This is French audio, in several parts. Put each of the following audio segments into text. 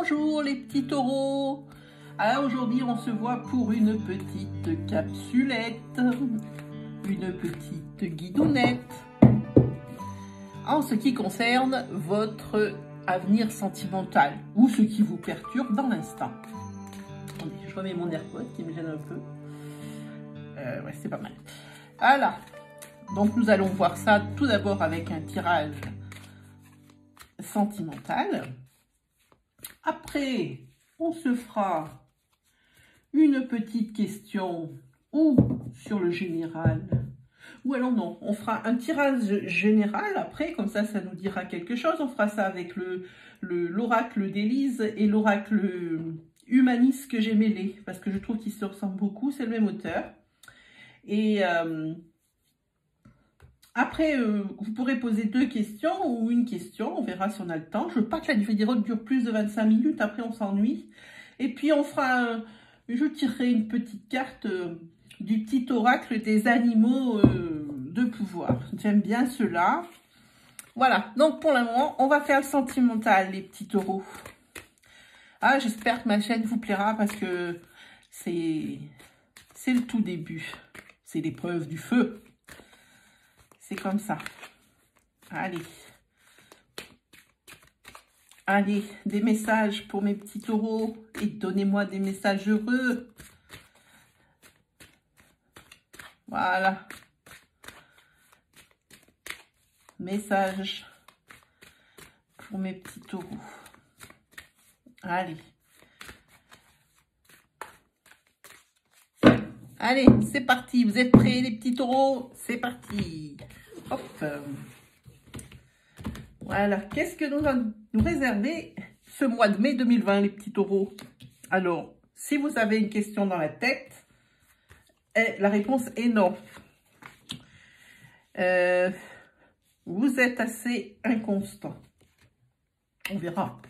Bonjour les petits taureaux. Alors aujourd'hui on se voit pour une petite capsulette, une petite guidounette en ce qui concerne votre avenir sentimental ou ce qui vous perturbe dans l'instant. Je remets mon AirPod qui me gêne un peu. Ouais, c'est pas mal. Voilà. Donc nous allons voir ça tout d'abord avec un tirage sentimental. Après, on se fera une petite question ou sur le général. Ou alors non, on fera un tirage général après, comme ça nous dira quelque chose. On fera ça avec l'oracle d'Élise et l'oracle humaniste que j'ai mêlé, parce que je trouve qu'ils se ressemblent beaucoup, c'est le même auteur. Et après, vous pourrez poser 2 questions ou une question, on verra si on a le temps. Je veux pas que la vidéo dure plus de 25 minutes, après on s'ennuie. Et puis on fera, je tirerai une petite carte du petit oracle des animaux de pouvoir. J'aime bien ceux-là. Voilà, donc pour le moment, on va faire le sentimental, les petits taureaux. Ah, j'espère que ma chaîne vous plaira parce que c'est le tout début. C'est l'épreuve du feu. C'est comme ça. Allez. Allez, des messages pour mes petits taureaux. Et donnez-moi des messages heureux. Voilà. Message pour mes petits taureaux. Allez. Allez, c'est parti. Vous êtes prêts, les petits taureaux? C'est parti. Hop. Voilà. Qu'est-ce que nous allons nous réserver ce mois de mai 2020, les petits taureaux? Alors, si vous avez une question dans la tête, la réponse est non. Vous êtes assez inconstant. On verra.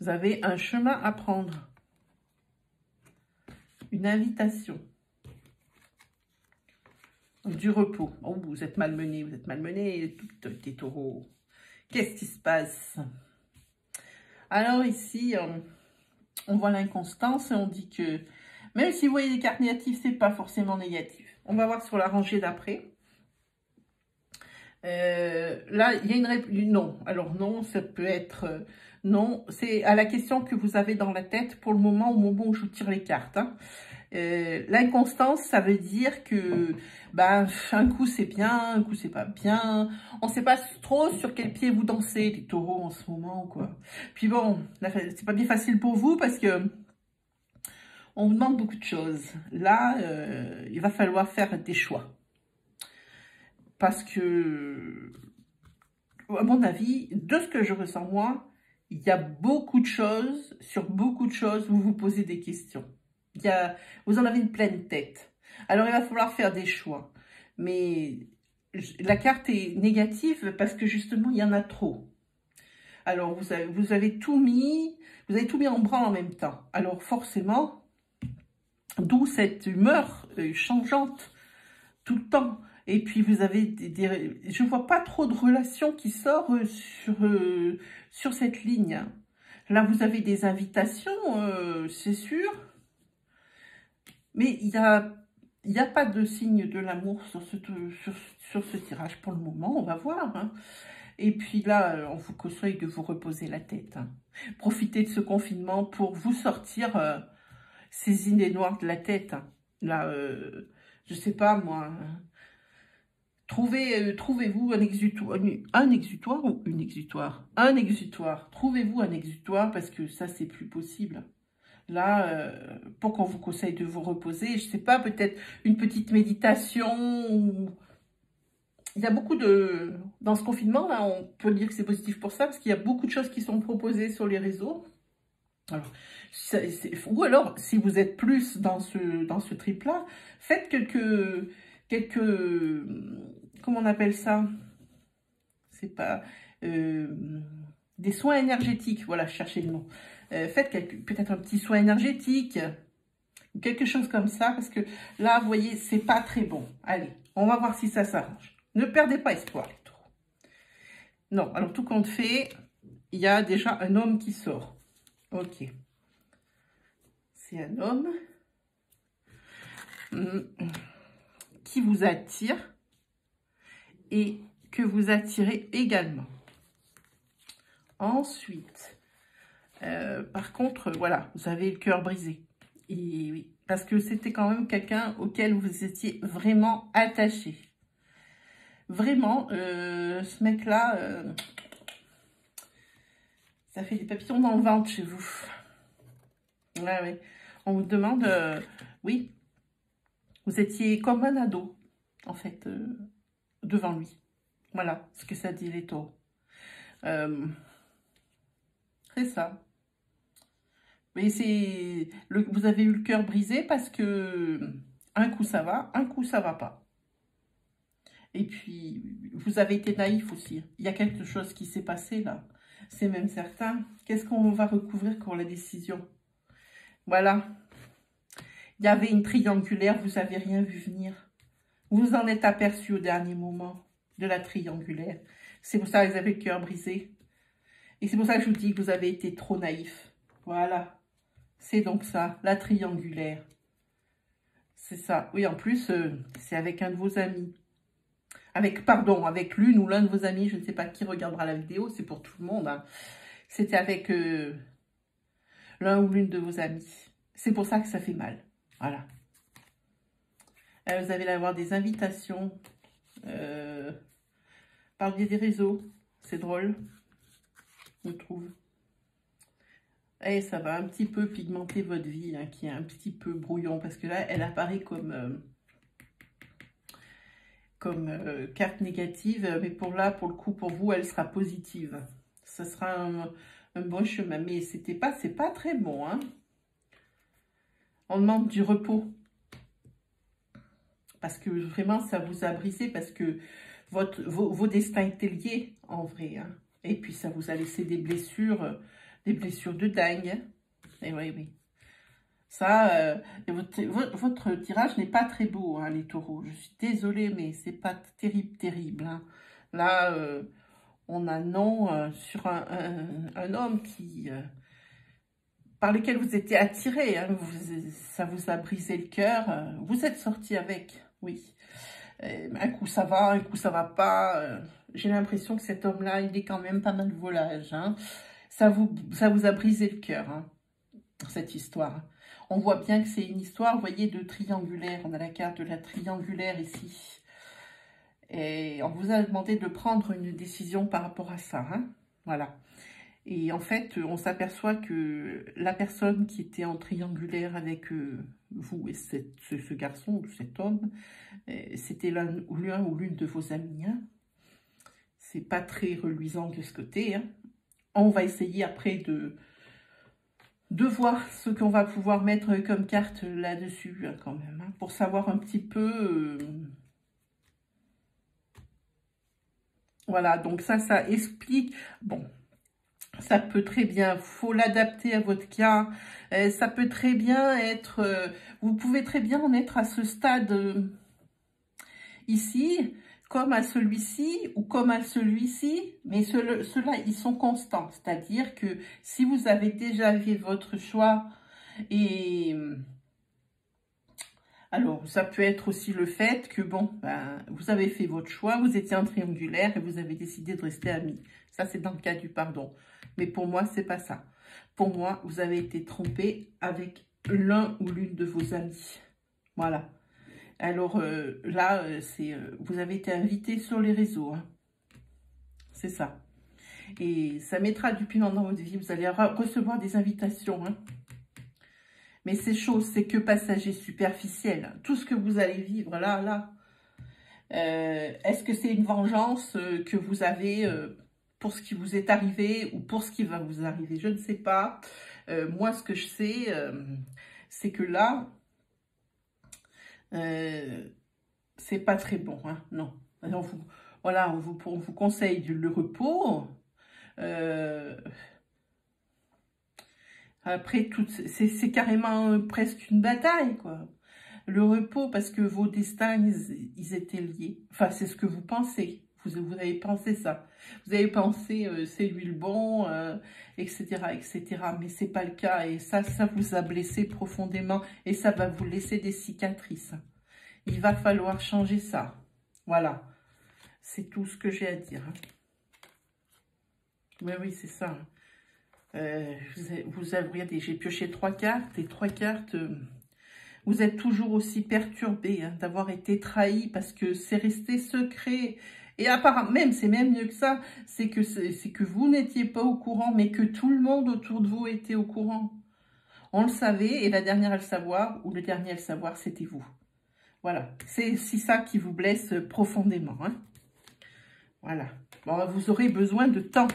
Vous avez un chemin à prendre. Une invitation. Du repos. Oh, vous êtes malmenés, toutes les taureaux. Qu'est-ce qui se passe? Alors ici, on voit l'inconstance et on dit que même si vous voyez des cartes négatives, c'est pas forcément négatif. On va voir sur la rangée d'après. Là, il y a une réponse. Non. Alors non, ça peut être non. C'est à la question que vous avez dans la tête pour le moment, au moment où je vous tire les cartes. Hein. L'inconstance, ça veut dire que ben, un coup c'est bien, un coup c'est pas bien. On sait pas trop sur quel pied vous dansez, les taureaux, en ce moment, quoi. Puis bon, c'est pas bien facile pour vous parce que on vous demande beaucoup de choses. Là, il va falloir faire des choix. Parce que, à mon avis, de ce que je ressens moi, il y a beaucoup de choses, sur beaucoup de choses, vous vous posez des questions. Vous en avez une pleine tête. Alors, il va falloir faire des choix. Mais la carte est négative parce que, justement, il y en a trop. Alors, vous avez tout mis en branle en même temps. Alors, forcément, d'où cette humeur changeante tout le temps. Et puis, vous avez je vois pas trop de relations qui sortent sur cette ligne. Là, vous avez des invitations, c'est sûr. Mais il y a pas de signe de l'amour sur ce tirage pour le moment. On va voir. Hein. Et puis là, on vous conseille de vous reposer la tête. Hein. Profitez de ce confinement pour vous sortir ces idées noires de la tête. Hein. Là, je sais pas moi... Trouvez-vous un exutoire ou une exutoire? Un exutoire. Trouvez-vous un exutoire parce que ça, c'est plus possible. Là, pour qu'on vous conseille de vous reposer, je sais pas, peut-être une petite méditation. Ou... Il y a beaucoup de... Dans ce confinement, là, on peut dire que c'est positif pour ça parce qu'il y a beaucoup de choses qui sont proposées sur les réseaux. Alors, ou alors, si vous êtes plus dans ce trip-là, faites quelques comment on appelle ça? C'est pas... des soins énergétiques. Voilà, cherchez le nom. Faites peut-être un petit soin énergétique. Quelque chose comme ça. Parce que là, vous voyez, c'est pas très bon. Allez, on va voir si ça s'arrange. Ne perdez pas espoir, les taureaux. Non, alors tout compte fait, il y a déjà un homme qui sort. Ok. C'est un homme qui vous attire et que vous attirez également. Ensuite, par contre, voilà, vous avez le cœur brisé. Et oui, parce que c'était quand même quelqu'un auquel vous étiez vraiment attaché. Vraiment, ce mec-là, ça fait des papillons dans le ventre chez vous. Ouais, ouais. On vous demande, oui, vous étiez comme un ado, en fait, devant lui. Voilà ce que ça dit les taureaux. C'est ça. Mais c'est vous avez eu le cœur brisé parce que un coup ça va, un coup ça va pas. Et puis, vous avez été naïf aussi. Il y a quelque chose qui s'est passé là. C'est même certain. Qu'est-ce qu'on va recouvrir pour la décision? Voilà. Il y avait une triangulaire, vous n'avez rien vu venir. Vous vous en êtes aperçu au dernier moment de la triangulaire. C'est pour ça que vous avez le cœur brisé. Et c'est pour ça que je vous dis que vous avez été trop naïf. Voilà. C'est donc ça, la triangulaire. C'est ça. Oui, en plus, c'est avec un de vos amis. Pardon, avec l'une ou l'un de vos amis. Je ne sais pas qui regardera la vidéo, c'est pour tout le monde. Hein. C'était avec l'un ou l'une de vos amis. C'est pour ça que ça fait mal. Voilà. Vous allez avoir des invitations par le biais des réseaux. C'est drôle, je trouve. Et ça va un petit peu pigmenter votre vie, hein, qui est un petit peu brouillon. Parce que là, elle apparaît comme carte négative. Mais pour le coup, pour vous, elle sera positive. Ce sera un bon chemin. Mais c'est pas très bon. Hein. On demande du repos. Parce que vraiment, ça vous a brisé. Parce que vos destins étaient liés, en vrai. Hein. Et puis, ça vous a laissé des blessures de dingue. Hein. Et oui, oui. Ça, votre tirage n'est pas très beau, hein, les taureaux. Je suis désolée, mais c'est pas terrible, terrible. Hein. Là, on a non sur un homme par lequel vous étiez attiré. Hein, ça vous a brisé le cœur. Vous êtes sorti avec, oui. Un coup ça va, un coup ça va pas. J'ai l'impression que cet homme-là, il est quand même pas mal volage. Hein. Ça vous a brisé le cœur, hein, cette histoire. On voit bien que c'est une histoire, vous voyez, de triangulaire. On a la carte de la triangulaire ici. Et on vous a demandé de prendre une décision par rapport à ça. Hein. Voilà. Et en fait, on s'aperçoit que la personne qui était en triangulaire avec vous et ce garçon ou cet homme, c'était l'un ou l'une de vos amis. Hein. C'est pas très reluisant de ce côté. Hein. On va essayer après de voir ce qu'on va pouvoir mettre comme carte là-dessus, hein, quand même, hein, pour savoir un petit peu... Voilà, donc ça explique... Bon, ça peut très bien, faut l'adapter à votre cas. Ça peut très bien être... vous pouvez très bien en être à ce stade ici, comme à celui-ci ou comme à celui-ci, mais ceux-là, ils sont constants. C'est-à-dire que si vous avez déjà fait votre choix, et alors ça peut être aussi le fait que, bon, ben, vous avez fait votre choix, vous étiez en triangulaire et vous avez décidé de rester amis. Ça, c'est dans le cas du pardon. Mais pour moi, c'est pas ça. Pour moi, vous avez été trompé avec l'un ou l'une de vos amis. Voilà. Alors là, vous avez été invité sur les réseaux. Hein. C'est ça. Et ça mettra du piment dans votre vie. Vous allez recevoir des invitations. Hein. Mais ces choses, c'est que passager, superficiel. Tout ce que vous allez vivre là. Est-ce que c'est une vengeance que vous avez pour ce qui vous est arrivé ou pour ce qui va vous arriver? Je ne sais pas. Moi, ce que je sais, c'est que là... c'est pas très bon, hein, non. Alors on vous conseille le repos. Après, c'est carrément presque une bataille, quoi. Le repos, parce que vos destins, ils étaient liés. Enfin, c'est ce que vous pensez. Vous avez pensé ça. Vous avez pensé c'est lui le bon, etc., etc. Mais c'est pas le cas. Et ça vous a blessé profondément. Et ça va vous laisser des cicatrices. Il va falloir changer ça. Voilà. C'est tout ce que j'ai à dire. Mais oui, c'est ça. Regardez, j'ai pioché 3 cartes. Et 3 cartes... vous êtes toujours aussi perturbé d'avoir été trahi parce que c'est resté secret. Et apparemment, c'est même mieux que ça, c'est que vous n'étiez pas au courant, mais que tout le monde autour de vous était au courant. On le savait, et la dernière à le savoir, ou le dernier à le savoir, c'était vous. Voilà, c'est ça qui vous blesse profondément. Hein. Voilà, bon, vous aurez besoin de temps.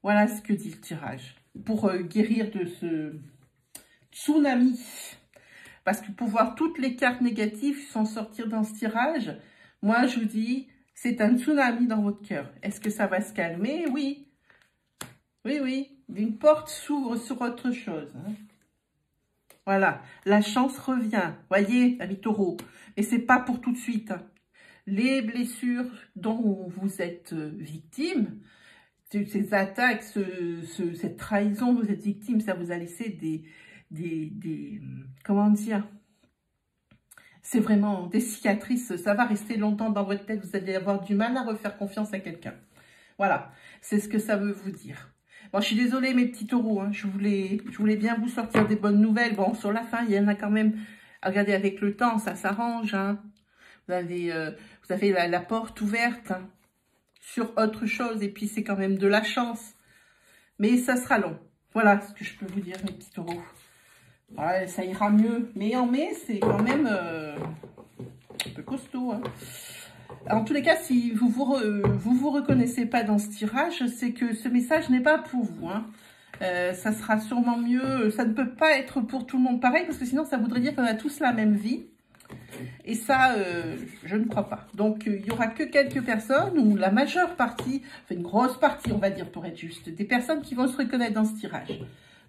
Voilà ce que dit le tirage. Pour guérir de ce tsunami. Parce que pour voir toutes les cartes négatives sans sortir dans ce tirage, moi je vous dis, c'est un tsunami dans votre cœur. Est-ce que ça va se calmer? Oui. Oui, oui. Une porte s'ouvre sur autre chose. Hein. Voilà. La chance revient. Voyez, amis taureaux. Mais c'est pas pour tout de suite. Hein. Les blessures dont vous êtes victime, ces attaques, cette trahison, vous êtes victime, ça vous a laissé comment dire, c'est vraiment des cicatrices, ça va rester longtemps dans votre tête, vous allez avoir du mal à refaire confiance à quelqu'un. Voilà, c'est ce que ça veut vous dire. Bon, je suis désolée mes petits taureaux, hein, je voulais bien vous sortir des bonnes nouvelles. Bon, sur la fin, il y en a quand même, regardez, avec le temps, ça s'arrange. Hein. Vous avez la porte ouverte hein, sur autre chose, et puis c'est quand même de la chance. Mais ça sera long. Voilà ce que je peux vous dire mes petits taureaux. Ouais, ça ira mieux. Mais en mai, c'est quand même un peu costaud. Hein. En tous les cas, si vous vous reconnaissez pas dans ce tirage, c'est que ce message n'est pas pour vous. Hein. Ça sera sûrement mieux. Ça ne peut pas être pour tout le monde pareil, parce que sinon, ça voudrait dire qu'on a tous la même vie. Et ça, je ne crois pas. Donc, il n'y aura que quelques personnes, ou la majeure partie, enfin une grosse partie, on va dire, pour être juste, des personnes qui vont se reconnaître dans ce tirage.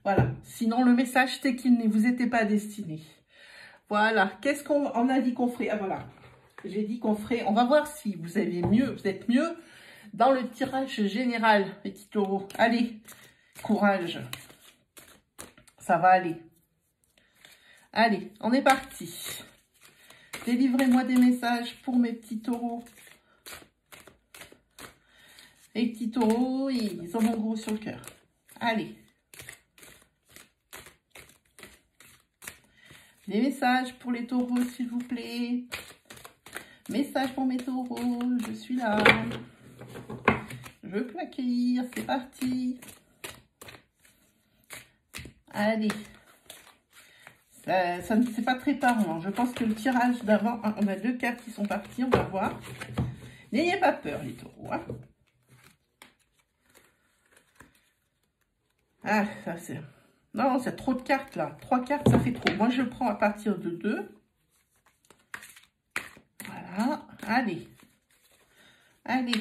Voilà. Sinon, le message, c'est qu'il ne vous était pas destiné. Voilà. Qu'est-ce qu'on a dit qu'on ferait? Ah, voilà. J'ai dit qu'on ferait... On va voir si vous êtes mieux dans le tirage général, petits taureaux. Allez, courage. Ça va aller. Allez, on est parti. Délivrez-moi des messages pour mes petits taureaux. Les petits taureaux, ils ont mon gros sur le cœur. Allez. Des messages pour les taureaux, s'il vous plaît. Message pour mes taureaux, je suis là. Je peux accueillir, c'est parti. Allez. Ça c'est pas très parlant. Je pense que le tirage d'avant, on a 2 cartes qui sont parties, on va voir. N'ayez pas peur, les taureaux. Hein. Ah, ça c'est... Non, c'est trop de cartes là. 3 cartes, ça fait trop. Moi, je prends à partir de 2. Voilà. Allez. Allez.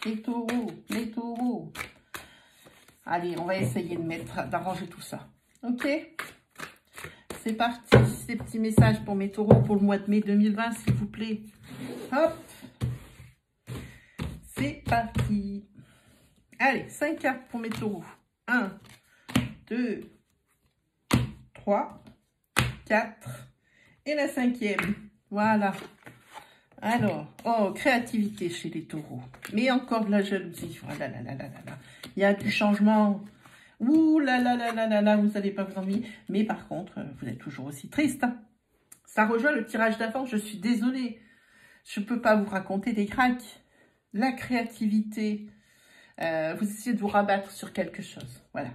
Les taureaux. Les taureaux. Allez, on va essayer d'arranger tout ça. Ok? C'est parti. Ces petits messages pour mes taureaux pour le mois de mai 2020, s'il vous plaît. Hop. C'est parti. Allez, 5 cartes pour mes taureaux. 1, 2, 3, 4 et la 5e. Voilà. Alors, oh, créativité chez les taureaux. Mais encore de la jalousie. Voilà, là, là, là, là, là. Il y a du changement. Ouh là là là là là là, vous n'allez pas vous ennuyer. Mais par contre, vous êtes toujours aussi triste. Hein. Ça rejoint le tirage d'avant. Je suis désolée. Je ne peux pas vous raconter des cracks. La créativité. Vous essayez de vous rabattre sur quelque chose. Voilà.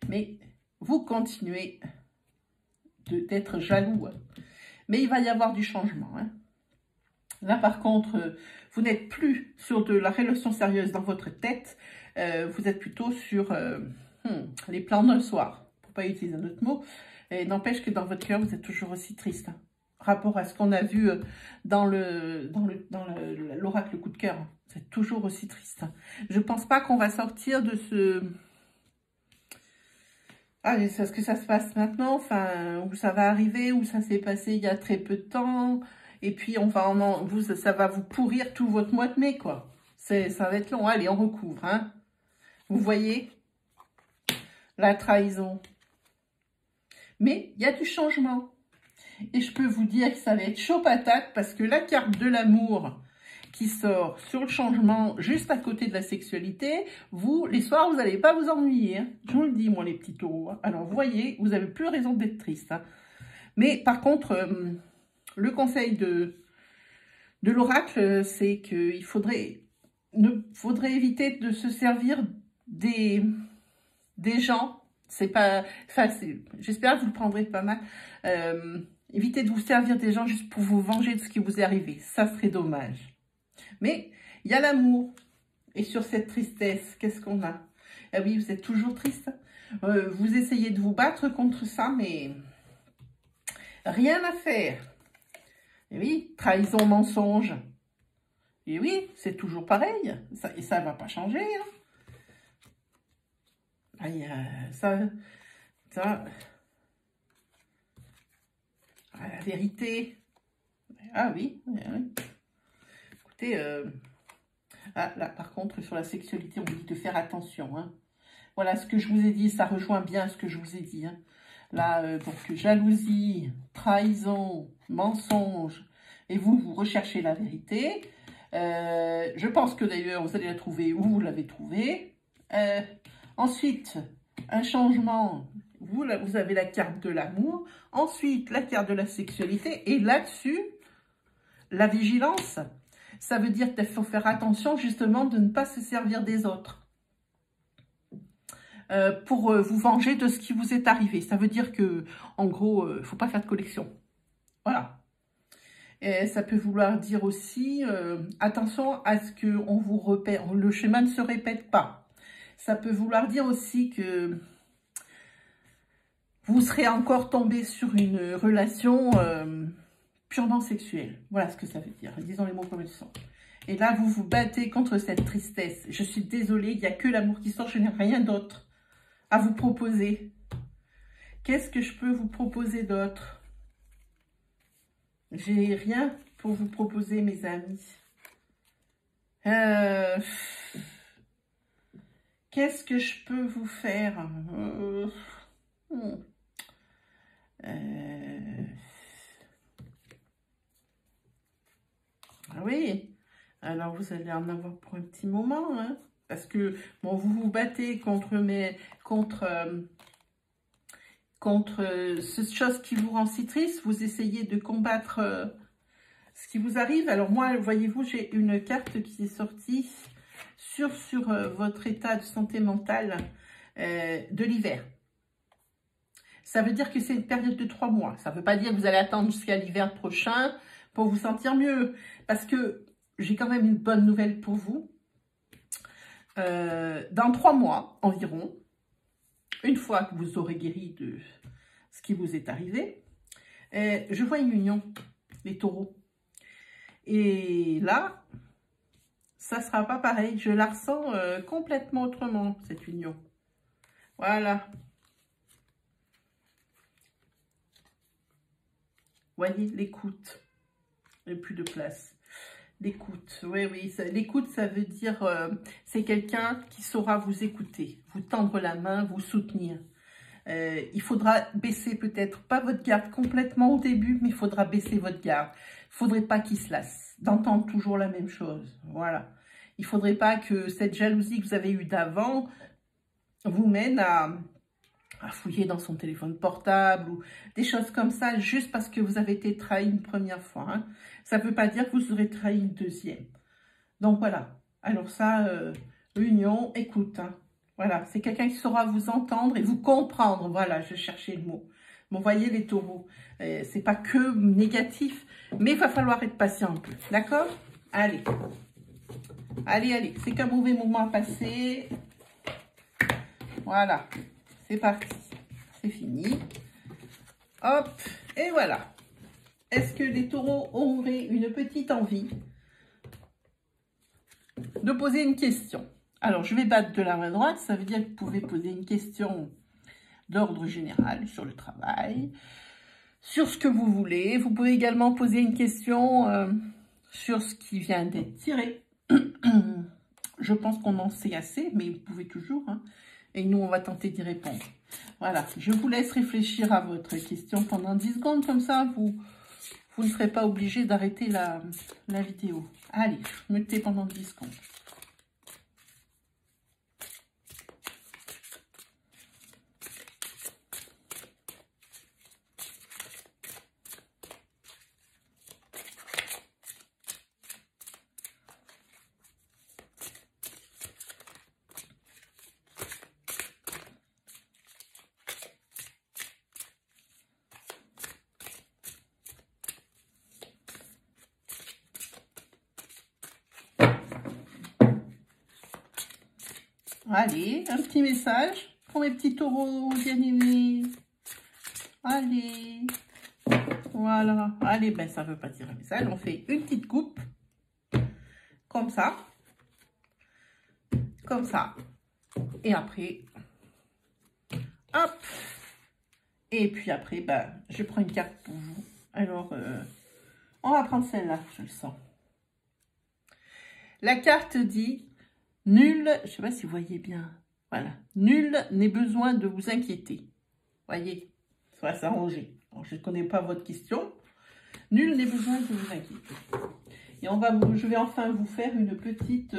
Mais vous continuez d'être jaloux. Hein. Mais il va y avoir du changement. Hein. Là, par contre, vous n'êtes plus sur de la relation sérieuse dans votre tête. Vous êtes plutôt sur les plans d'un soir, pour ne pas utiliser un autre mot. Et n'empêche que dans votre cœur, vous êtes toujours aussi triste. Hein. Rapport à ce qu'on a vu dans l'oracle coup de cœur. Vous êtes toujours aussi triste. Hein. Je ne pense pas qu'on va sortir de ce... Ah, est-ce que ça se passe maintenant, enfin, où ça va arriver, où ça s'est passé il y a très peu de temps, Et puis, ça va vous pourrir tout votre mois de mai, quoi. Ça va être long. Allez, on recouvre, hein. Vous voyez? La trahison. Mais il y a du changement. Et je peux vous dire que ça va être chaud patate parce que la carte de l'amour qui sort sur le changement juste à côté de la sexualité, vous, les soirs, vous n'allez pas vous ennuyer. Hein. Je vous le dis, moi, les petits taureaux. Hein. Alors, vous voyez, vous n'avez plus raison d'être triste. Hein. Mais par contre, le conseil de l'oracle, c'est qu'il faudrait éviter de se servir des gens. C'est pas, enfin, j'espère que vous le prendrez pas mal. Évitez de vous servir des gens juste pour vous venger de ce qui vous est arrivé. Ça serait dommage. Mais il y a l'amour. Et sur cette tristesse, qu'est-ce qu'on a? Ah oui, vous êtes toujours triste. Vous essayez de vous battre contre ça, mais rien à faire. Et oui, trahison, mensonge. Et oui, c'est toujours pareil. Et ça ne va pas changer. Hein. La vérité. Ah oui. Écoutez, là, par contre, sur la sexualité, on vous dit de faire attention. Hein. Voilà, ce que je vous ai dit, ça rejoint bien ce que je vous ai dit. Hein. Là, donc, jalousie, trahison, mensonge, et vous recherchez la vérité. Je pense que d'ailleurs, vous allez la trouver où vous l'avez trouvée. Ensuite, un changement, vous avez la carte de l'amour. Ensuite, la carte de la sexualité. Et là-dessus, la vigilance. Ça veut dire qu'il faut faire attention justement de ne pas se servir des autres. Pour vous venger de ce qui vous est arrivé. Ça veut dire que, en gros, il ne faut pas faire de collection. Voilà. Et ça peut vouloir dire aussi, attention à ce que le schéma ne se répète pas. Ça peut vouloir dire aussi que vous serez encore tombé sur une relation purement sexuelle. Voilà ce que ça veut dire. Disons les mots comme ils sont. Et là, vous vous battez contre cette tristesse. Je suis désolée, il n'y a que l'amour qui sort, je n'ai rien d'autre à vous proposer. Qu'est-ce que je peux vous proposer d'autre? J'ai rien pour vous proposer, mes amis. Qu'est-ce que je peux vous faire? Ah oui, alors vous allez en avoir pour un petit moment, hein, parce que bon, vous vous battez contre cette chose qui vous rend si triste, vous essayez de combattre ce qui vous arrive. Alors moi, voyez-vous, j'ai une carte qui est sortie sur votre état de santé mentale de l'hiver. Ça veut dire que c'est une période de 3 mois. Ça ne veut pas dire que vous allez attendre jusqu'à l'hiver prochain pour vous sentir mieux. Parce que j'ai quand même une bonne nouvelle pour vous. Dans 3 mois environ, une fois que vous aurez guéri de ce qui vous est arrivé, je vois une union, les taureaux. Et là, ça ne sera pas pareil. Je la ressens complètement autrement, cette union. Voilà. Voyez, l'écoute. Il n'y a plus de place. L'écoute, oui, l'écoute, ça veut dire, c'est quelqu'un qui saura vous écouter, vous tendre la main, vous soutenir. Il faudra baisser peut-être, pas votre garde complètement au début, mais il faudra baisser votre garde. Il ne faudrait pas qu'il se lasse d'entendre toujours la même chose. Voilà. Il ne faudrait pas que cette jalousie que vous avez eue d'avant vous mène à fouiller dans son téléphone portable ou des choses comme ça, juste parce que vous avez été trahi une première fois. Hein. Ça ne veut pas dire que vous aurez trahi une deuxième. Donc voilà. Alors ça, union, écoute. Hein. Voilà, c'est quelqu'un qui saura vous entendre et vous comprendre. Voilà, je cherchais le mot. Bon, voyez les taureaux, c'est pas que négatif, mais il va falloir être patient un peu. D'accord? Allez. Allez, allez. C'est qu'un mauvais moment à passer. Voilà. C'est parti, c'est fini. Hop, et voilà. Est-ce que les taureaux auraient une petite envie de poser une question? Alors, je vais battre de la main droite, ça veut dire que vous pouvez poser une question d'ordre général sur le travail, sur ce que vous voulez. Vous pouvez également poser une question sur ce qui vient d'être tiré. Je pense qu'on en sait assez, mais vous pouvez toujours. Hein. Et nous, on va tenter d'y répondre. Voilà, je vous laisse réfléchir à votre question pendant 10 secondes. Comme ça, vous ne serez pas obligé d'arrêter la vidéo. Allez, mettez pendant 10 secondes. Allez, un petit message pour mes petits taureaux bien-aimés. Allez, voilà. Allez, ben ça ne veut pas dire un message. On fait une petite coupe, comme ça. Comme ça. Et après, hop. Et puis après, ben, je prends une carte pour vous. Alors, on va prendre celle-là, je le sens. La carte dit... Nul, je ne sais pas si vous voyez bien, voilà, nul n'est besoin de vous inquiéter. Voyez, ça va s'arranger. Je ne connais pas votre question. Nul n'est besoin de vous inquiéter. Et je vais enfin vous faire une petite...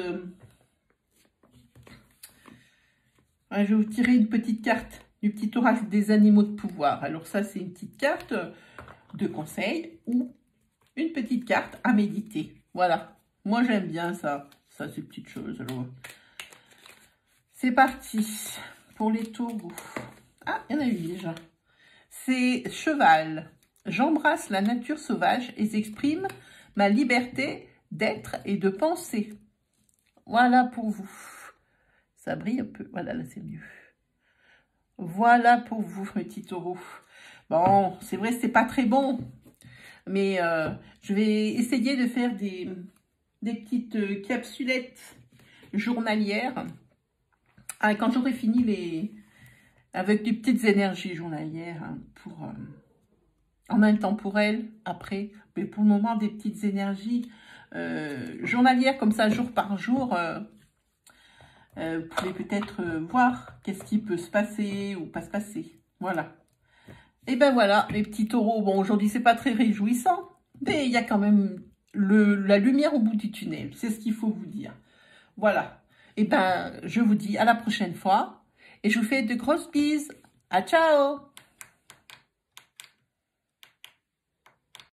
je vais vous tirer une petite carte du petit oracle des animaux de pouvoir. Alors ça, c'est une petite carte de conseil ou une petite carte à méditer. Voilà, moi j'aime bien ça. Ça, c'est une petite chose. Alors, c'est parti pour les taureaux. Ah, il y en a eu déjà. C'est cheval. J'embrasse la nature sauvage et j'exprime ma liberté d'être et de penser. Voilà pour vous. Ça brille un peu. Voilà, là, c'est mieux. Voilà pour vous, mes petits taureaux. Bon, c'est vrai, c'est pas très bon. Mais je vais essayer de faire des petites capsulettes journalières. Quand j'aurai fini avec des petites énergies journalières hein, en même temps pour elles, après, mais pour le moment des petites énergies journalières comme ça jour par jour. Vous pouvez peut-être voir qu'est-ce qui peut se passer ou pas se passer. Voilà. Et ben voilà, mes petits taureaux. Bon, aujourd'hui c'est pas très réjouissant, mais il y a quand même la lumière au bout du tunnel, c'est ce qu'il faut vous dire. Voilà. Et ben, je vous dis à la prochaine fois. Et je vous fais de grosses bises. À ciao!